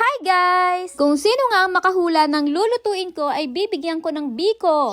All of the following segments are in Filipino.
Hi guys! Kung sino nga ang makahula ng lulutuin ko ay bibigyan ko ng biko.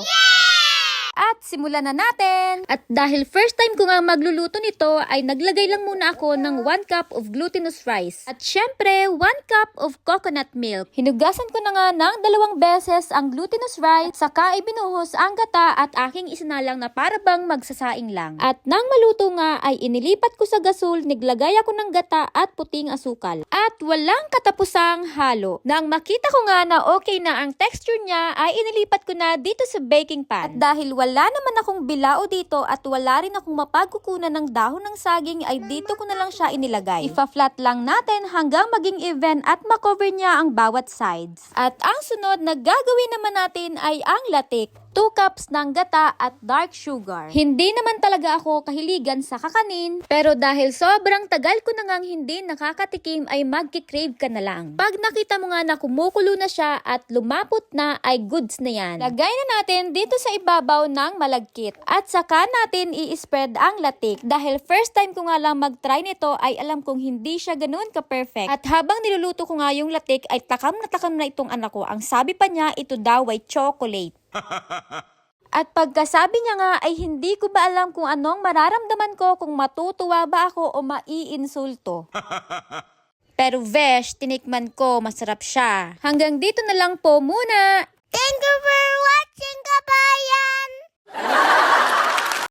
At simulan na natin! At dahil first time ko nga magluluto nito ay naglagay lang muna ako ng 1 cup of glutinous rice. At syempre, 1 cup of coconut milk. Hinugasan ko na nga ng 2 beses ang glutinous rice, saka ibinuhos ang gata at aking isinalang na para bang magsasaing lang. At nang maluto nga ay inilipat ko sa gasol, niglagay ako ng gata at puting asukal. At walang katapusang halo. Nang makita ko nga na okay na ang texture niya ay inilipat ko na dito sa baking pan. At dahil wala naman akong bilao dito at wala rin akong mapagkukunan ng dahon ng saging ay dito ko na lang siya inilagay. Ipa-flat lang natin hanggang maging even at makover niya ang bawat sides. At ang sunod na gagawin naman natin ay ang latik. 2 cups ng gata at dark sugar. Hindi naman talaga ako kahiligan sa kakanin, pero dahil sobrang tagal ko na ngang hindi nakakatikim ay magkikrave ka na lang. Pag nakita mo nga na kumukulo na siya at lumapot na ay goods na yan. Lagay na natin dito sa ibabaw ng malagkit at saka natin i-spread ang latik. Dahil first time ko nga lang mag-try nito ay alam kong hindi siya ganoon ka-perfect. At habang niluluto ko nga yung latik ay takam na itong anak ko. Ang sabi pa niya ito daw ay chocolate. At pagkasabi niya nga ay hindi ko ba alam kung anong mararamdaman ko kung matutuwa ba ako o maiinsulto. Pero vesh, tinikman ko, masarap siya. Hanggang dito na lang po muna. Thank you for watching, kabayan!